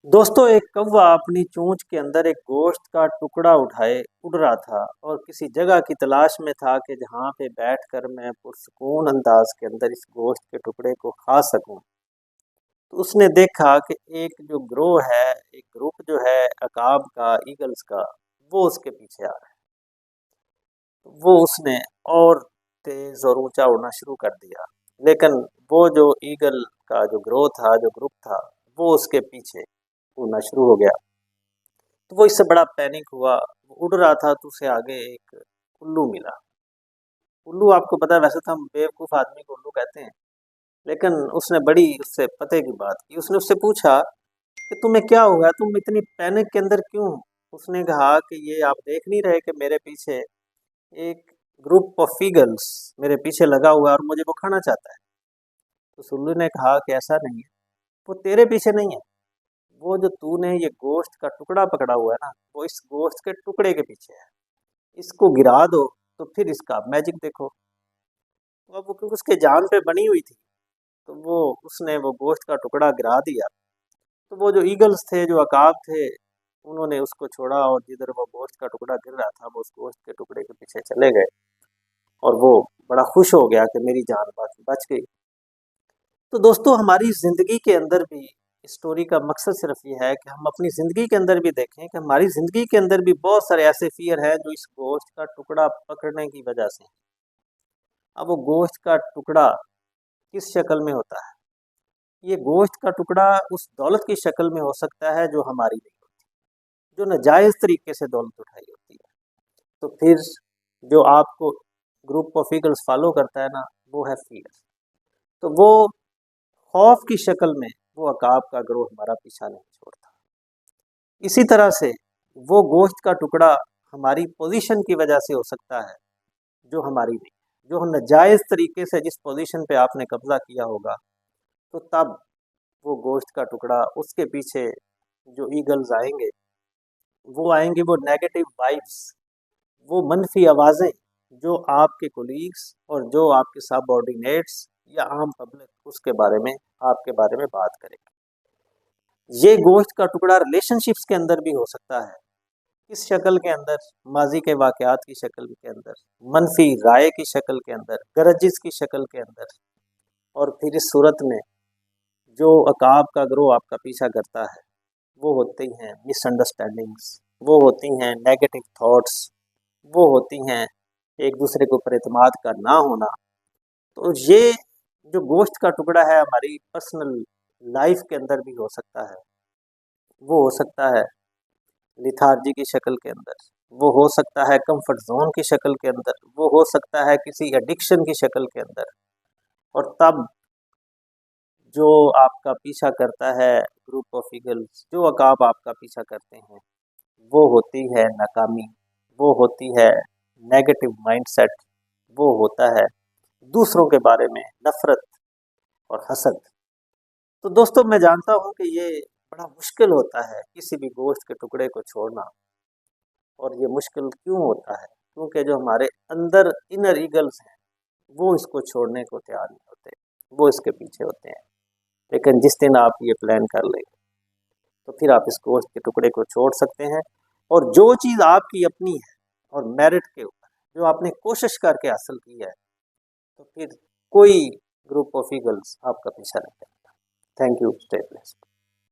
दोस्तों, एक कौवा अपनी चोंच के अंदर एक गोश्त का टुकड़ा उठाए उड़ रहा था और किसी जगह की तलाश में था कि जहाँ पे बैठकर मैं पुरसकून अंदाज के अंदर इस गोश्त के टुकड़े को खा सकूं। तो उसने देखा कि एक जो ग्रोह है, एक ग्रुप जो है अकाब का, ईगल्स का, वो उसके पीछे आ रहा है। तो वो उसने और तेज और ऊंचा उड़ना शुरू कर दिया, लेकिन वो जो ईगल का जो ग्रोह था, जो ग्रुप था, वो उसके पीछे उड़ना शुरू हो गया। तो वो इससे बड़ा पैनिक हुआ। वो उड़ रहा था तो उसे आगे एक उल्लू मिला। उल्लू, आपको पता है, वैसे तो हम बेवकूफ़ आदमी को उल्लू कहते हैं, लेकिन उसने बड़ी उससे पते की बात की। उसने उससे पूछा कि तुम्हें क्या हुआ, तुम इतनी पैनिक के अंदर क्यों? उसने कहा कि ये आप देख नहीं रहे कि मेरे पीछे एक ग्रुप ऑफ ईगल्स मेरे पीछे लगा हुआ है और मुझे वो खाना चाहता है। तो उल्लू ने कहा कि ऐसा नहीं है, वो तेरे पीछे नहीं है, वो जो तूने ये गोश्त का टुकड़ा पकड़ा हुआ है ना, वो इस गोश्त के टुकड़े के पीछे है। इसको गिरा दो तो फिर इसका मैजिक देखो। तो अब वो क्योंकि उसके जान पे बनी हुई थी, तो वो उसने वो गोश्त का टुकड़ा गिरा दिया। तो वो जो ईगल्स थे, जो अकाब थे, उन्होंने उसको छोड़ा और जिधर वो गोश्त का टुकड़ा गिर रहा था, वो उस गोश्त के टुकड़े के पीछे चले गए। और वो बड़ा खुश हो गया कि मेरी जान बच बच गई। तो दोस्तों, हमारी ज़िंदगी के अंदर भी इस स्टोरी का मकसद सिर्फ ये है कि हम अपनी ज़िंदगी के अंदर भी देखें कि हमारी ज़िंदगी के अंदर भी बहुत सारे ऐसे फ़ियर हैं जो इस गोश्त का टुकड़ा पकड़ने की वजह से हैं। अब वो गोश्त का टुकड़ा किस शक्ल में होता है? ये गोश्त का टुकड़ा उस दौलत की शक्ल में हो सकता है जो हमारी नहीं होती, जो नाजायज़ तरीके से दौलत उठाई होती है। तो फिर जो आपको ग्रुप ऑफ ईगल्स फॉलो करता है ना, वो है फ़ियर। तो वो खौफ की शक्ल में वो अकाब का ग्रोह हमारा पीछा नहीं छोड़ता। इसी तरह से वो गोश्त का टुकड़ा हमारी पोजीशन की वजह से हो सकता है जो हमारी नहीं, जो हम नाजायज़ तरीके से जिस पोजीशन पे आपने कब्जा किया होगा, तो तब वो गोश्त का टुकड़ा, उसके पीछे जो ईगल्स आएंगे, वो आएंगे, वो नेगेटिव वाइब्स, वो मनफी आवाज़ें जो आपके कोलीग्स और जो आपके सबऑर्डिनेट्स या आम पब्लिक उसके बारे में, आपके बारे में बात करेगी। ये गोश्त का टुकड़ा रिलेशनशिप्स के अंदर भी हो सकता है। किस शक्ल के अंदर? माजी के वाक़यात की शक्ल के अंदर, मनफी राय की शक्ल के अंदर, ग्रजेस की शक्ल के अंदर। और फिर इस सूरत में जो अकाब का ग्रोह आपका पीछा करता है, वो होती हैं मिसअंडरस्टैंडिंग्स, वो होती हैं नेगेटिव थॉट्स, वो होती हैं एक दूसरे के ऊपर एतमाद का ना होना। तो ये जो गोश्त का टुकड़ा है हमारी पर्सनल लाइफ के अंदर भी हो सकता है। वो हो सकता है लिथार्जी की शक्ल के अंदर, वो हो सकता है कंफर्ट जोन की शक्ल के अंदर, वो हो सकता है किसी एडिक्शन की शक्ल के अंदर। और तब जो आपका पीछा करता है ग्रुप ऑफ ईगल्स, जो अकाब आपका पीछा करते हैं, वो होती है नाकामी, वो होती है नेगेटिव माइंडसेट, वो होता है दूसरों के बारे में नफरत और हसद। तो दोस्तों, मैं जानता हूँ कि ये बड़ा मुश्किल होता है किसी भी गोश्त के टुकड़े को छोड़ना। और ये मुश्किल क्यों होता है? क्योंकि जो हमारे अंदर इनर ईगल्स हैं, वो इसको छोड़ने को तैयार नहीं होते, वो इसके पीछे होते हैं। लेकिन जिस दिन आप ये प्लान कर लेंगे, तो फिर आप इस गोश्त के टुकड़े को छोड़ सकते हैं। और जो चीज़ आपकी अपनी है और मेरिट के ऊपर, जो आपने कोशिश करके हासिल की है, तो फिर कोई ग्रुप ऑफ ईगल्स आपका पीछा नहीं करता। Thank you, stay blessed.